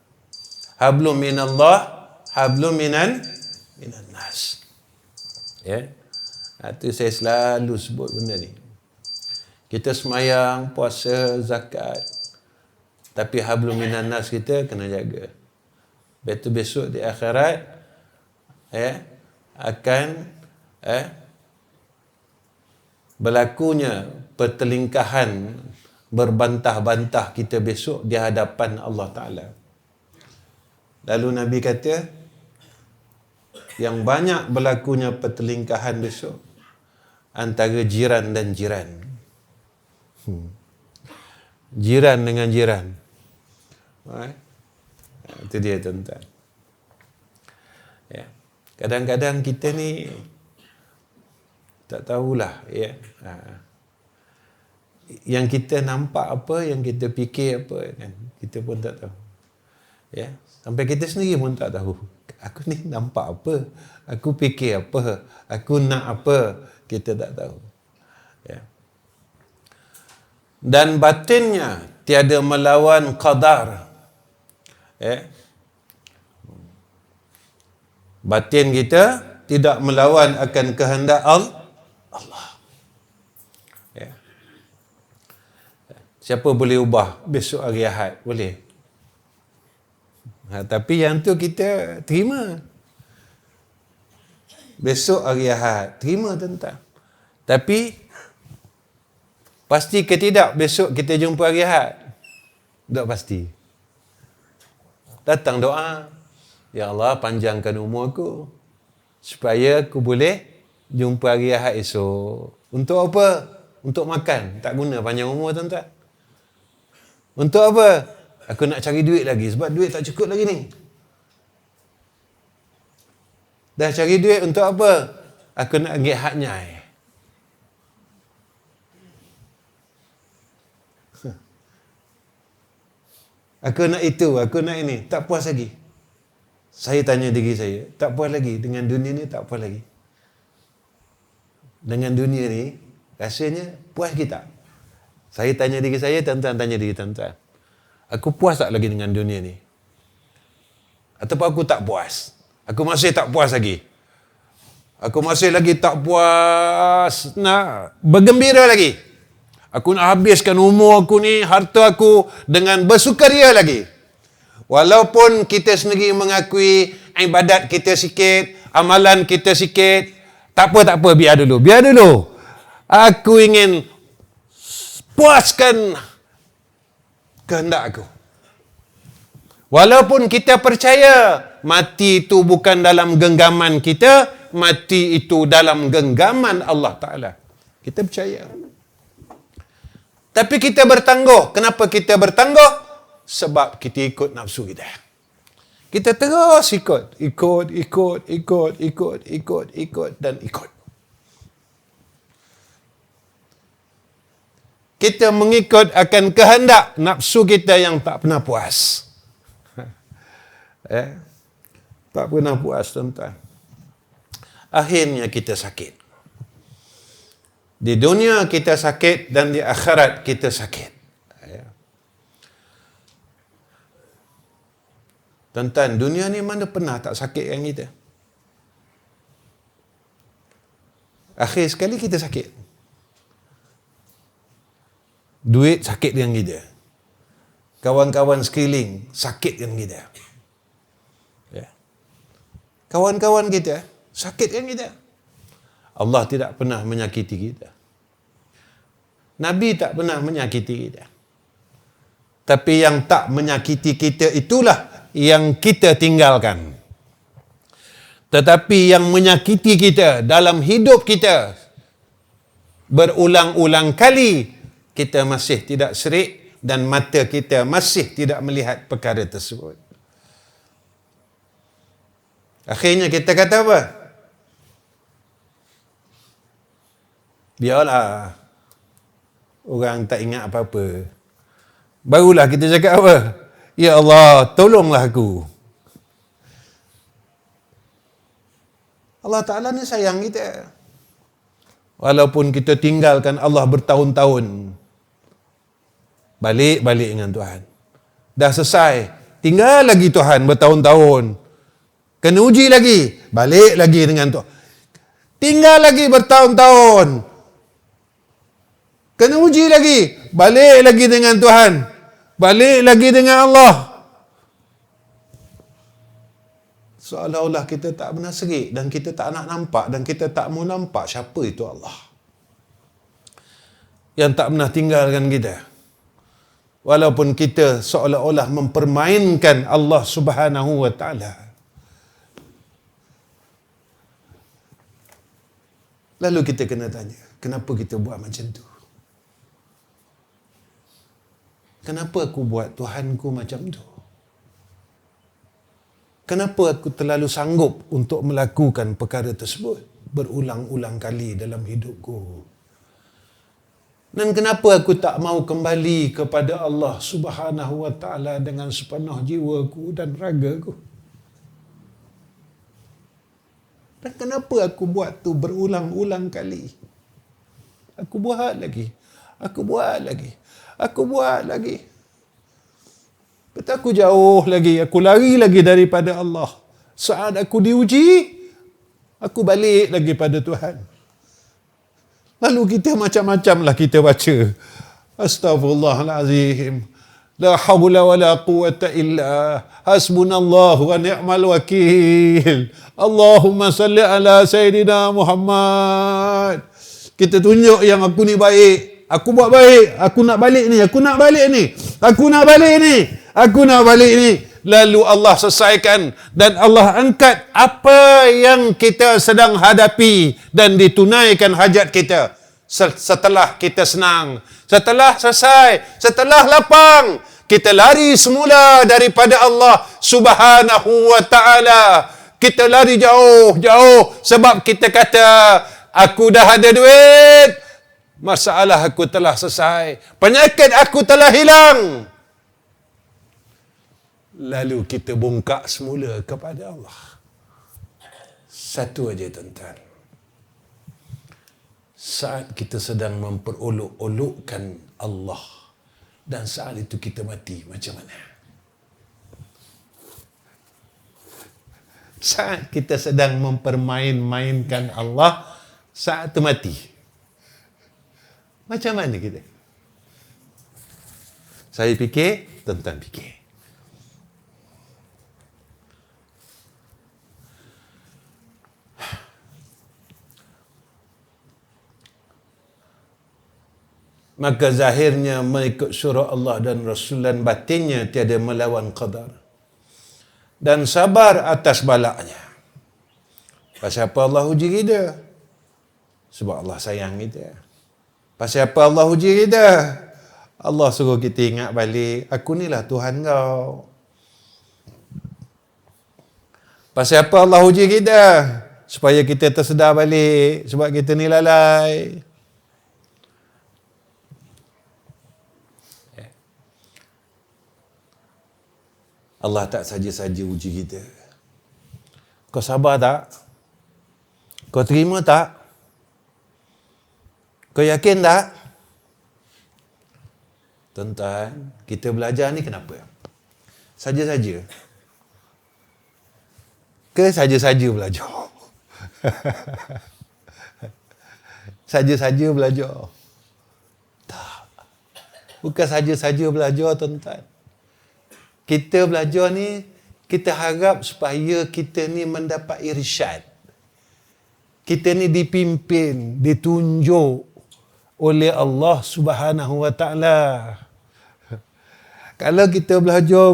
Hablum minallah, hablum minan nas. Ya. Itu saya selalu sebut benda ni. Kita semayang, puasa, zakat. Tapi hablum minan nas kita kena jaga. Besok di akhirat akan berlakunya pertelingkahan, berbantah-bantah kita besok di hadapan Allah Ta'ala. Lalu Nabi kata, yang banyak berlakunya pertelingkahan besok antara jiran dan jiran. Jiran dengan jiran. Itu dia tuan-tuan. Ya. Kadang-kadang kita ni tak tahulah. Ya. Yang kita nampak apa, yang kita fikir apa, kan? Kita pun tak tahu. Ya. Sampai kita sendiri pun tak tahu. Aku ni nampak apa? Aku fikir apa? Aku nak apa? Kita tak tahu. Ya. Dan batinnya tiada melawan qadar. Batin kita tidak melawan akan kehendak Allah. Ya. Siapa boleh ubah besok hari Ahad? Boleh. Tapi yang tu kita terima. Besok hari Ahad, terima tentang. Tapi pasti ke tidak besok kita jumpa hari Ahad? Tak pasti. Datang doa, ya Allah panjangkan umur aku supaya aku boleh jumpa hari Ahad esok. Untuk apa? Untuk makan. Tak guna panjang umur tuan-tuan. Untuk apa? Aku nak cari duit lagi sebab duit tak cukup lagi ni. Dah cari duit untuk apa? Aku nak pergi hajnyai. Aku nak itu, aku nak ini. Tak puas lagi. Saya tanya diri saya, tak puas lagi. Dengan dunia ni tak puas lagi. Dengan dunia ni, rasanya puas kita. Saya tanya diri saya, tuan-tuan tanya diri tuan-tuan. Aku puas tak lagi dengan dunia ni? Ataupun aku tak puas? Aku masih tak puas lagi. Aku masih lagi tak puas. Nak bergembira lagi. Aku nak habiskan umur aku ni, harta aku dengan bersukaria lagi. Walaupun kita sendiri mengakui ibadat kita sikit, amalan kita sikit, tak apa, biar dulu. Aku ingin puaskan kehendak aku. Walaupun kita percaya mati itu bukan dalam genggaman kita, mati itu dalam genggaman Allah Ta'ala. Kita percaya. Tapi kita bertangguh. Kenapa kita bertangguh? Sebab kita ikut nafsu kita. Kita terus ikut dan ikut. Kita mengikut akan kehendak nafsu kita yang tak pernah puas. Tak pernah puas, tuan-tuan. akhirnya kita sakit. Di dunia kita sakit dan di akhirat kita sakit. Tuan-tuan, dunia ni mana pernah tak sakit kan kita? Akhir sekali kita sakit. Duit sakit dengan kita. Kawan-kawan sekeliling sakit dengan kita. Ya. Kawan-kawan kita sakit dengan kita. Allah tidak pernah menyakiti kita. Nabi tak pernah menyakiti kita. Tapi yang tak menyakiti kita itulah yang kita tinggalkan. Tetapi yang menyakiti kita dalam hidup kita berulang-ulang kali, kita masih tidak serik dan mata kita masih tidak melihat perkara tersebut. Akhirnya kita kata apa? Biarlah orang tak ingat apa-apa. Barulah kita cakap apa? Ya Allah, tolonglah aku. Allah Ta'ala ni sayang kita. Walaupun kita tinggalkan Allah bertahun-tahun, balik dengan Tuhan. Dah selesai, tinggal lagi Tuhan bertahun-tahun. Kena uji lagi, balik lagi dengan Tuhan. Tinggal lagi bertahun-tahun. Kena uji lagi, balik lagi dengan Tuhan. Balik lagi dengan Allah. Seolah-olah kita tak pernah serik dan kita tak nak nampak dan kita tak mau nampak siapa itu Allah yang tak pernah tinggalkan kita. Walaupun kita seolah-olah mempermainkan Allah Subhanahu wa Ta'ala. Lalu kita kena tanya, kenapa kita buat macam tu? Kenapa aku buat Tuhanku macam tu? Kenapa aku terlalu sanggup untuk melakukan perkara tersebut berulang-ulang kali dalam hidupku? Dan kenapa aku tak mau kembali kepada Allah Subhanahu wa Ta'ala dengan sepenuh jiwaku dan ragaku? Dan kenapa aku buat tu berulang-ulang kali? Aku buat lagi. Aku buat lagi. Aku buat lagi. Betul, aku jauh lagi, aku lari lagi daripada Allah. Saat aku diuji, aku balik lagi pada Tuhan. Lalu kita macam-macam lah kita baca. Astaghfirullahalazim. La hawla wa la quwata illa hasbunallahu wa ni'mal wakil. Allahumma salli ala Sayyidina Muhammad. Kita tunjuk yang aku ni baik. Aku buat baik. Aku nak balik ni. Aku nak balik ni. Aku nak balik ni. Aku nak balik ni. Lalu Allah selesaikan dan Allah angkat apa yang kita sedang hadapi dan ditunaikan hajat kita. Setelah kita senang, setelah selesai, setelah lapang, kita lari semula daripada Allah Subhanahu wa Ta'ala. Kita lari jauh-jauh sebab kita kata, aku dah ada duit, masalah aku telah selesai, penyakit aku telah hilang. Lalu kita bongkak semula kepada Allah. Satu aja tuan-tuan. Saat kita sedang memperolok-olokkan Allah dan saat itu kita mati, macam mana? Saat kita sedang mempermain-mainkan Allah, saat itu mati, macam mana kita? Saya fikir, tuan-tuan fikir. Maka zahirnya mengikut surah Allah dan Rasul dan batinnya tiada melawan qadar. Dan sabar atas balaknya. Pasal apa Allah uji kita? Sebab Allah sayang kita. Pasal apa Allah uji kita? Allah suruh kita ingat balik, aku ni lah Tuhan kau. Pasal apa Allah uji kita? Supaya kita tersedar balik, sebab kita ni lalai. Allah tak saja-saja uji kita. Kau sabar tak? Kau terima tak? Kau yakin tak? Tuan-tuan, kita belajar ni kenapa? Saja-saja. Ke saja-saja belajar? Saja-saja belajar. Tak. Bukan saja-saja belajar, tuan-tuan. Kita belajar ni, kita harap supaya kita ni mendapat irsyad. Kita ni dipimpin, ditunjuk oleh Allah Subhanahu Wa Ta'ala. Kalau kita belajar,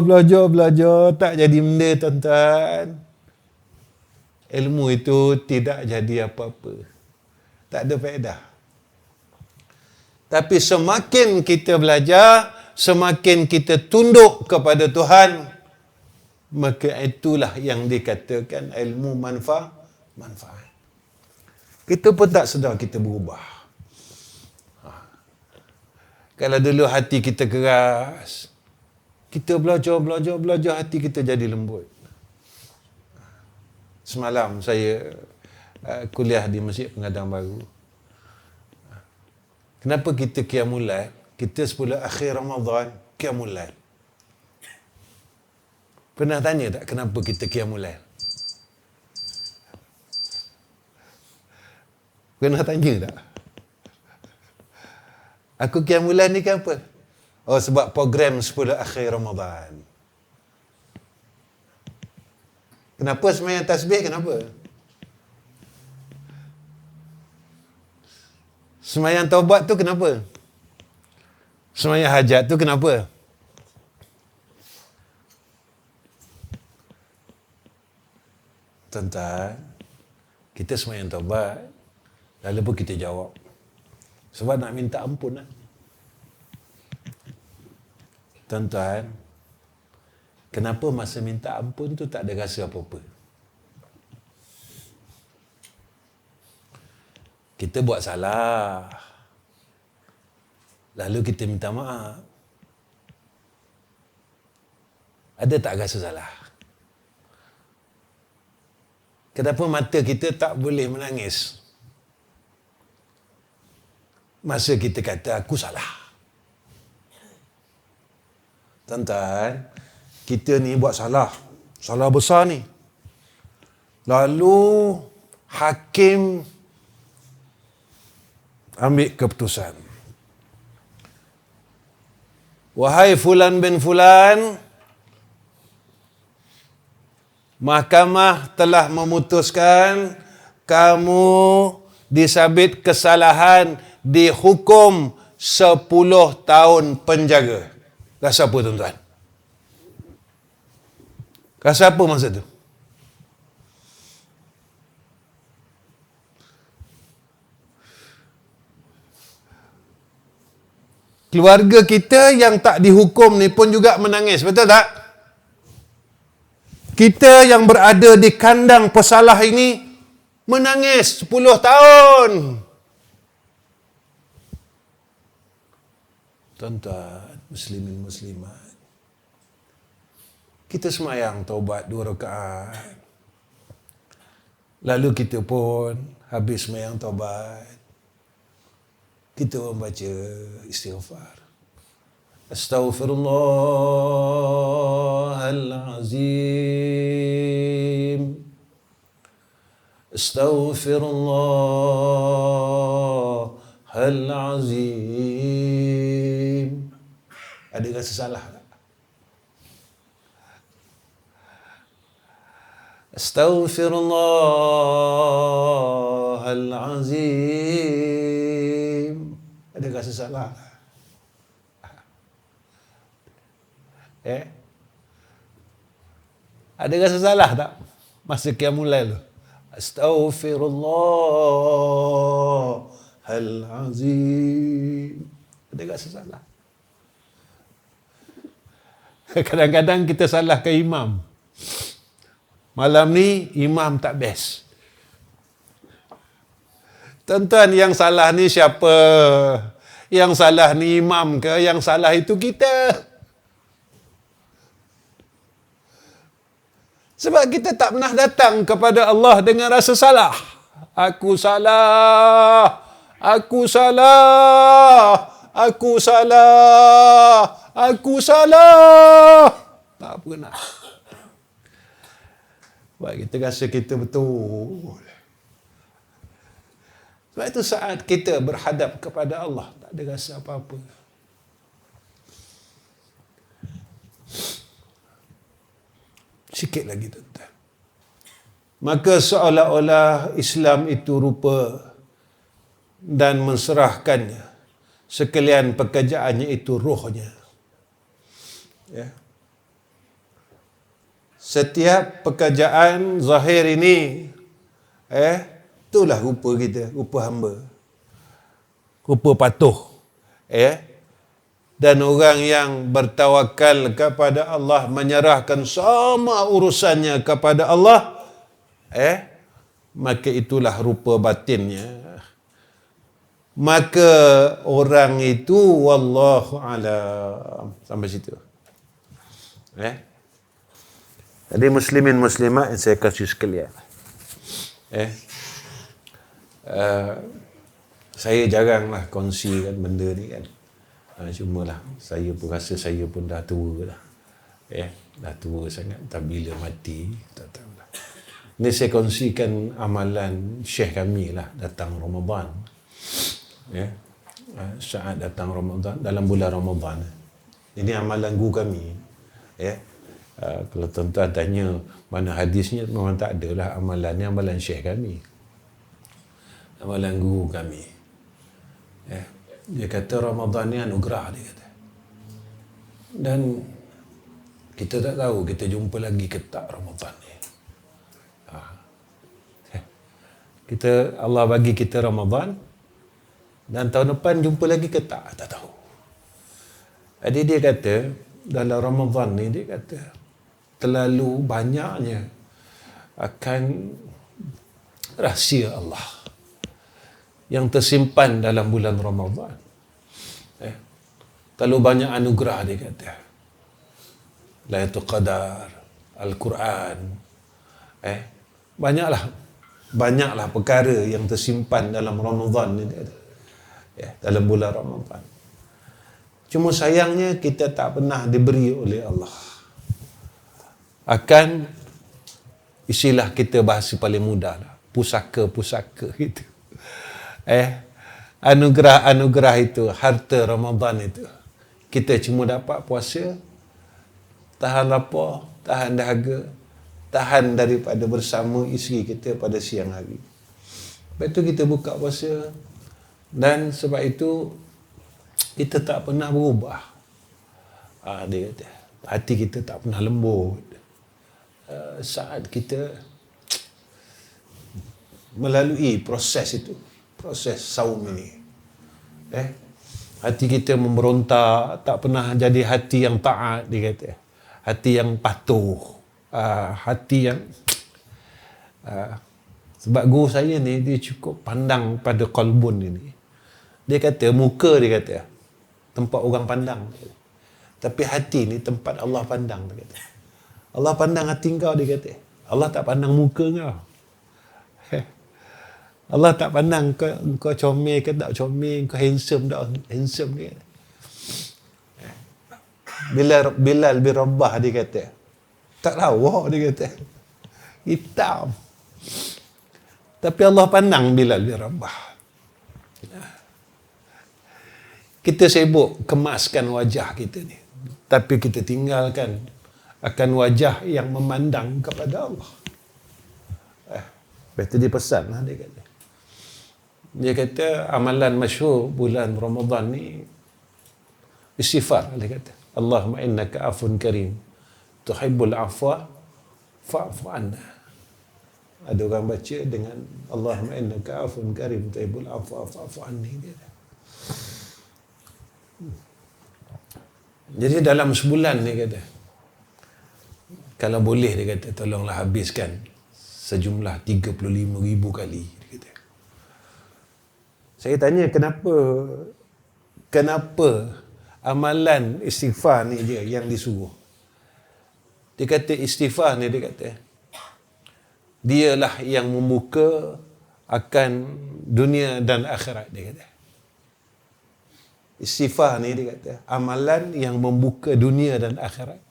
tak jadi benda, tuan-tuan. Ilmu itu tidak jadi apa-apa. Tak ada faedah. Tapi semakin kita belajar, semakin kita tunduk kepada Tuhan, maka itulah yang dikatakan ilmu manfaat. Kita pun tak sedar kita berubah. Kalau dulu hati kita keras, kita belajar, hati kita jadi lembut. Semalam saya kuliah di Masjid Pengadang Baru. Kenapa kita qiyamul lail? Kita 10 akhir Ramadan qiyamul lail. Pernah tanya tak kenapa kita qiyamul lail? Pernah tanya tak? Aku qiyamul lail ni kan apa? Oh, sebab program 10 akhir Ramadan. Kenapa sembahyang tasbih? Kenapa? Sembahyang taubat tu kenapa? Sembahyang hajat tu kenapa? Tuan-tuan, kita sembahyang taubat, lalu pun kita jawab. Sebab nak minta ampun lah. Tuan-tuan, kenapa masa minta ampun tu tak ada rasa apa-apa? Kita buat salah, lalu kita minta maaf. Ada tak rasa salah? Kenapa mata kita tak boleh menangis masa kita kata aku salah? Tuan-tuan, kita ni buat salah besar ni. Lalu hakim ambil keputusan. Wahai fulan bin fulan, mahkamah telah memutuskan kamu disabit kesalahan, dihukum 10 tahun penjara. Rasa apa, tuan-tuan? Rasa apa masa tu? Keluarga kita yang tak dihukum ni pun juga menangis, betul tak? Kita yang berada di kandang pesalah ini menangis 10 tahun. Tuan-tuan, muslimin muslimat, kita sembahyang taubat 2 rakaat. Lalu kita pun habis sembahyang taubat, kita membaca istighfar. Astaghfirullahalazim. Astaghfirullahalazim. Ada rasa salah tak? Astaghfirullahalazim. Ada rasa salah? Ada rasa salah tak? Masa qiyamul lail tu. Astaghfirullahalazim. Ada rasa salah? Kadang-kadang kita salahkan imam. Malam ni imam tak best. Tuan-tuan, yang salah ni siapa? Yang salah ni imam ke? Yang salah itu kita. Sebab kita tak pernah datang kepada Allah dengan rasa salah. Aku salah. Aku salah. Aku salah. Aku salah. Tak pernah. Sebab kita rasa kita betul. Sebab itu saat kita berhadap kepada Allah, tak ada rasa apa-apa. Sikit lagi tuan-tuan. Maka seolah-olah Islam itu rupa dan menserahkannya. Sekalian pekerjaannya itu rohnya. Ya. Setiap pekerjaan zahir ini, itulah rupa kita, rupa hamba. Rupa patuh. Dan orang yang bertawakal kepada Allah, menyerahkan semua urusannya kepada Allah, maka itulah rupa batinnya. Maka orang itu wallahu alam. Sampai situ. Jadi muslimin muslimat yang saya kasih sekalian. Saya jaranglah kongsikan benda ni kan. Cumalah saya pun rasa saya pun dah tua dah. Dah tua sangat. Tak bila mati, tak tahu lah. Ini saya kongsikan amalan Syekh kami lah datang Ramadan. Saat datang Ramadan, dalam bulan Ramadan. Ini amalan guru kami. Kalau tuan-tuan tanya mana hadisnya, memang tak ada lah amalan ni, amalan Syekh kami. Amalan guru kami. Dia kata Ramadan ni anugerah, dia kata. Dan kita tak tahu kita jumpa lagi ke tak Ramadan ni. Kita, Allah bagi kita Ramadan, dan tahun depan jumpa lagi ke tak? Tak tahu. Jadi dia kata dalam Ramadan ni, dia kata terlalu banyaknya akan rahsia Allah yang tersimpan dalam bulan Ramadan. Terlalu banyak anugerah, dia kata. Lailatul Qadar, Al-Quran. Banyaklah perkara yang tersimpan dalam Ramadan ni, dia kata. Dalam bulan Ramadan. Cuma sayangnya kita tak pernah diberi oleh Allah. Akan istilah kita bahasa paling mudah lah, pusaka-pusaka gitu. Anugerah-anugerah itu, harta Ramadan itu. Kita cuma dapat puasa, tahan lapar, tahan dahaga, tahan daripada bersama isteri kita pada siang hari. Lepas itu kita buka puasa, dan sebab itu kita tak pernah berubah. Dia kata, hati kita tak pernah lembut. Saat kita melalui proses itu, proses saum ini, hati kita memberontak, tak pernah jadi hati yang taat, dia kata. Hati yang patuh, hati yang sebab guru saya ni, dia cukup pandang pada qalbun ini. Dia kata muka, dia kata tempat orang pandang, tapi hati ni tempat Allah pandang, dia kata. Allah pandang hati kau, dia kata. Allah tak pandang muka kau. Allah tak pandang kau comel ke tak comel, kau handsome tak handsome, dia kata. Bilal bin Rabah, dia kata, tak lawa, dia kata, hitam, tapi Allah pandang Bilal bin Rabah. Kita sibuk kemaskan wajah kita ni, tapi kita tinggalkan akan wajah yang memandang kepada Allah. Lepas tu dia pesan lah, dia kata. Dia kata amalan masyhur bulan Ramadan ni istighfar, dia kata. Allahumma innaka afun karim, tuhibbul afwa fa'fu anna. Ada orang baca dengan Allahumma innaka afun karim, tuhibbul afwa fa'fu anni, dia kata. Jadi dalam sebulan, dia kata, kalau boleh, dia kata, tolonglah habiskan sejumlah 35,000 kali, dia kata. Saya tanya kenapa amalan istighfar ni dia yang disuruh. Dia kata istighfar ni, dia kata, dialah yang membuka akan dunia dan akhirat, dia kata. Istighfar ni dia kata amalan yang membuka dunia dan akhirat.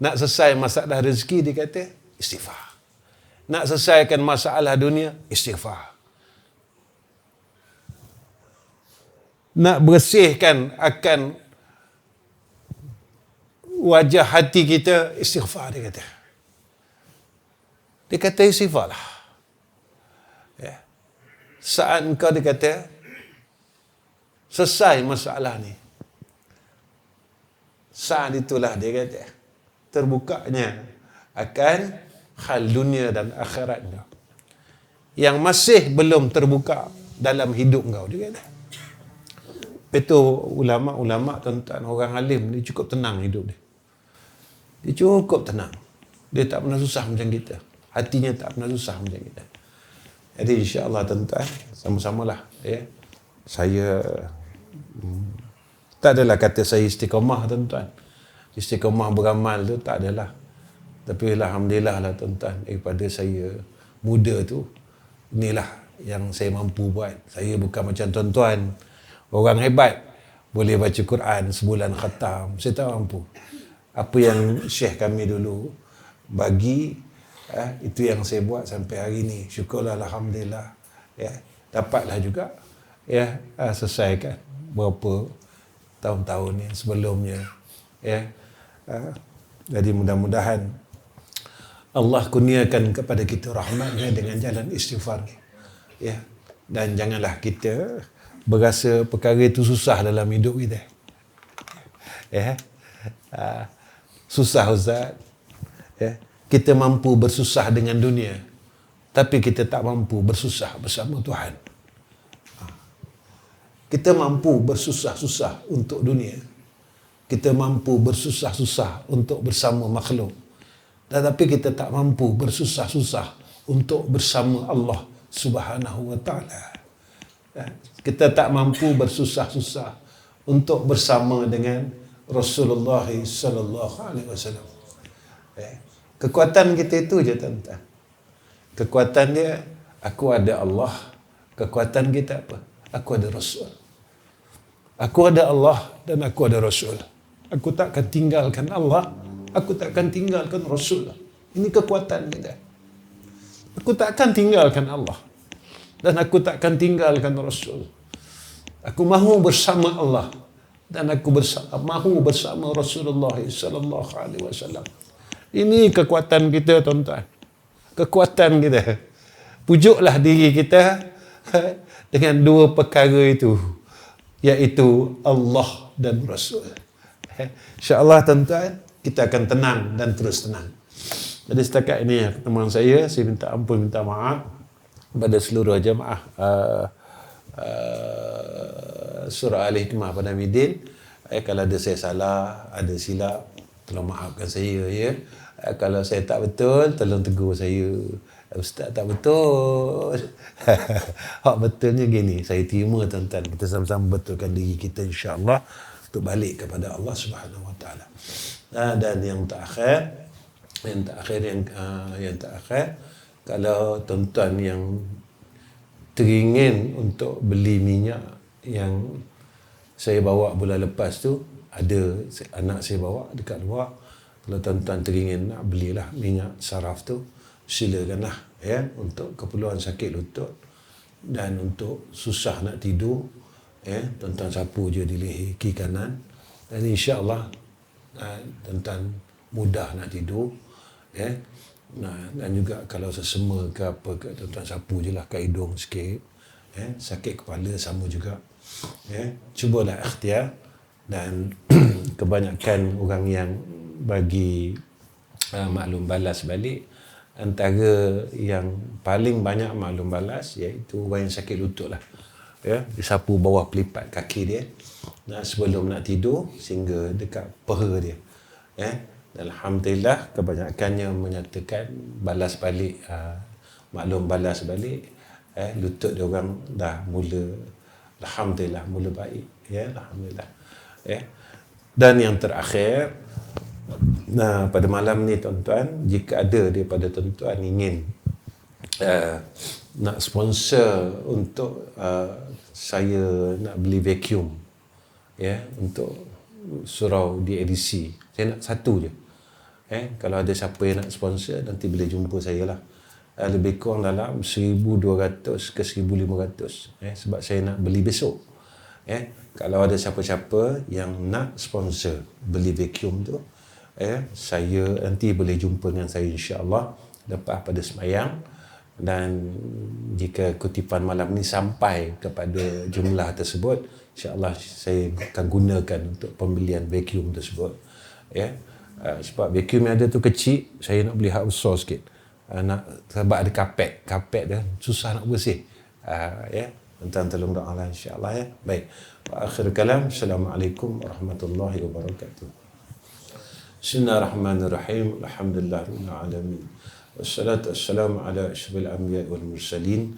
Nak selesai masalah rezeki, dia kata istighfar. Nak selesaikan masalah dunia, istighfar. Nak bersihkan akan wajah hati kita, istighfar, dia kata. Dia kata istighfar lah. Ya. Saat engkau, dia kata, selesai masalah ni, saat itulah, dia kata, terbukanya akan hal dunia dan akhirat kau yang masih belum terbuka dalam hidup kau, dia kata. Itu ulama-ulama, tuan-tuan, orang alim ni cukup tenang hidup dia. Dia cukup tenang. Dia tak pernah susah macam kita. Hatinya tak pernah susah macam kita. Jadi insya-Allah, tuan-tuan, sama-samalah, ya. Saya tak adalah kata saya istiqamah, tuan-tuan. Istiqamah beramal tu tak adalah. Tapi alhamdulillah lah, tuan-tuan, daripada saya muda tu, inilah yang saya mampu buat. Saya bukan macam tuan-tuan, orang hebat, boleh baca Quran sebulan khatam. Saya tak mampu. Apa yang Syekh kami dulu bagi, itu yang saya buat sampai hari ni. Syukurlah, alhamdulillah. Ya, dapatlah juga, ya, selesaikan berapa tahun-tahun yang sebelumnya. Ya, jadi mudah-mudahan Allah kurniakan kepada kita rahmatnya dengan jalan istighfar. Ya, dan janganlah kita berasa perkara itu susah dalam hidup kita. Ya, susah, Ustaz. Ya, kita mampu bersusah dengan dunia, tapi kita tak mampu bersusah bersama Tuhan. Kita mampu bersusah-susah untuk dunia, kita mampu bersusah-susah untuk bersama makhluk, tetapi kita tak mampu bersusah-susah untuk bersama Allah Subhanahu wa Ta'ala. Kita tak mampu bersusah-susah untuk bersama dengan Rasulullah sallallahu alaihi wasallam. Kekuatan kita itu je, tuan-tuan. Kekuatan dia, aku ada Allah. Kekuatan kita apa? Aku ada Rasul. Aku ada Allah dan aku ada Rasul. Aku tak akan tinggalkan Allah, aku tak akan tinggalkan Rasul. Ini kekuatan kita. Aku tak akan tinggalkan Allah dan aku tak akan tinggalkan Rasul. Aku mahu bersama Allah dan aku mahu bersama Rasulullah sallallahu alaihi wasallam. Ini kekuatan kita, tuan-tuan. Kekuatan kita. Pujuklah diri kita dengan dua perkara itu, iaitu Allah dan Rasul. InsyaAllah, tuan-tuan, kita akan tenang dan terus tenang. Jadi setakat ini pertemuan saya minta ampun, minta maaf kepada seluruh jemaah surah Al-Hikmah pada Midin. Kalau ada saya salah, ada silap, tolong maafkan saya, ya. Kalau saya tak betul, tolong tegur saya. Ustaz tak betul. Hak betulnya gini, saya terima, tuan-tuan. Kita sama-sama betulkan diri kita, insya-Allah, untuk balik kepada Allah Subhanahu wa Ta'ala. Dan yang terakhir, kalau tuan-tuan yang teringin untuk beli minyak yang saya bawa bulan lepas tu, ada anak saya bawa dekat luar. Kalau tuan-tuan teringin nak belilah minyak saraf tu, silakanlah, ya, untuk keperluan sakit lutut dan untuk susah nak tidur, ya, tuan-tuan sapu je di leher kiri kanan dan insya-Allah tuan-tuan mudah nak tidur, ya. Dan juga kalau sesama ke apa ke, tuan-tuan sapu je lah kat hidung sikit, ya. Sakit kepala sama juga, ya. Cubalah ikhtiar. Dan kebanyakan orang yang bagi maklum balas balik, antara yang paling banyak maklum balas iaitu orang yang sakit lutut lah, ya. Disapu bawah pelipat kaki dia sebelum nak tidur sehingga dekat peha dia, ya. Dan alhamdulillah kebanyakannya menyatakan balas balik, maklum balas balik, lutut dia orang dah mula, alhamdulillah, mula baik, ya, alhamdulillah, ya. Dan yang terakhir, Nah, pada malam ni tuan-tuan, jika ada daripada tuan-tuan ingin nak sponsor untuk saya nak beli vacuum untuk surau di edisi, saya nak satu je. Kalau ada siapa yang nak sponsor, nanti boleh jumpa saya lah. Lebih kurang dalam 1,200 ke 1,500 sebab saya nak beli besok. Kalau ada siapa-siapa yang nak sponsor beli vacuum tu, saya nanti boleh jumpa dengan saya insya-Allah lepas pada sembahyang. Dan jika kutipan malam ni sampai kepada jumlah tersebut, insya-Allah saya akan gunakan untuk pembelian vacuum tersebut. Sebab vacuum yang ada tu kecil, saya nak beli hak besar sikit. Sebab ada kapet dia susah nak bersih. Tuan-tuan tolong doalah insya-Allah ya. Baik. Wa akhir kalam. Assalamualaikum warahmatullahi wabarakatuh. Bismillahirrahmanirrahim. Alhamdulillahirabbil alamin. Wassalatu wassalamu ala asyrafil anbiya'i wal mursalin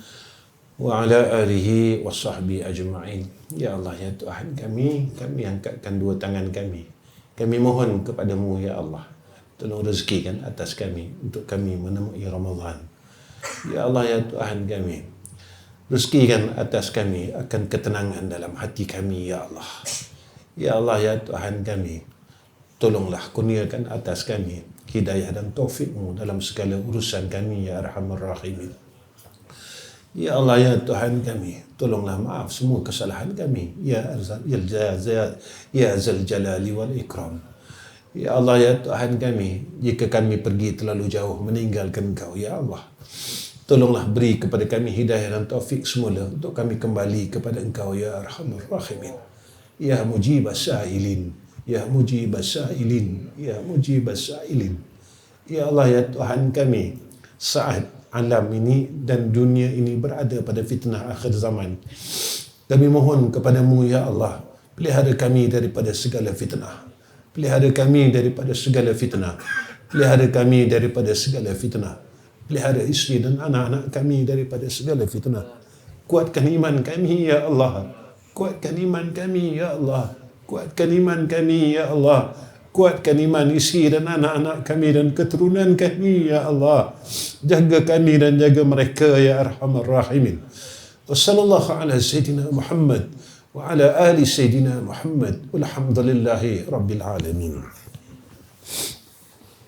wa ala alihi wa sahbihi ajma'in. Ya Allah ya Tuhan kami angkatkan dua tangan kami. Kami mohon kepadamu ya Allah, tolong rezekikan atas kami untuk kami menemui Ramadan. Ya Allah ya Tuhan kami, rezekikan atas kami akan ketenangan dalam hati kami ya Allah. Ya Allah ya Tuhan kami, tolonglah kurniakan atas kami hidayah dan taufikmu dalam segala urusan kami ya Arhamar Rahimin. Ya Allah ya Tuhan kami, tolonglah maaf semua kesalahan kami ya Zal Jalali wal Ikram. Ya Allah ya Tuhan kami, jika kami pergi terlalu jauh meninggalkan Engkau ya Allah, tolonglah beri kepada kami hidayah dan taufik semula untuk kami kembali kepada Engkau ya Arhamar Rahimin. Ya Mujibas Sa'ilin, Ya Mujibas Sa'ilin, Ya Mujibas Sa'ilin. Ya Allah ya Tuhan kami, saat alam ini dan dunia ini berada pada fitnah akhir zaman, kami mohon kepadamu ya Allah, pelihara kami daripada segala fitnah. Pelihara kami daripada segala fitnah. Pelihara kami daripada segala fitnah. Pelihara isteri dan anak-anak kami daripada segala fitnah. Kuatkan iman kami ya Allah. Kuatkan iman kami ya Allah. Kuatkan iman kami ya Allah. Kuatkan iman isteri dan anak-anak kami dan keturunan kami ya Allah. Jaga kami dan jaga mereka ya Arhamar Rahimin. Wassallallahu ala Sayyidina Muhammad wa ala ali Sayyidina Muhammad walhamdulillahi Rabbil Alamin.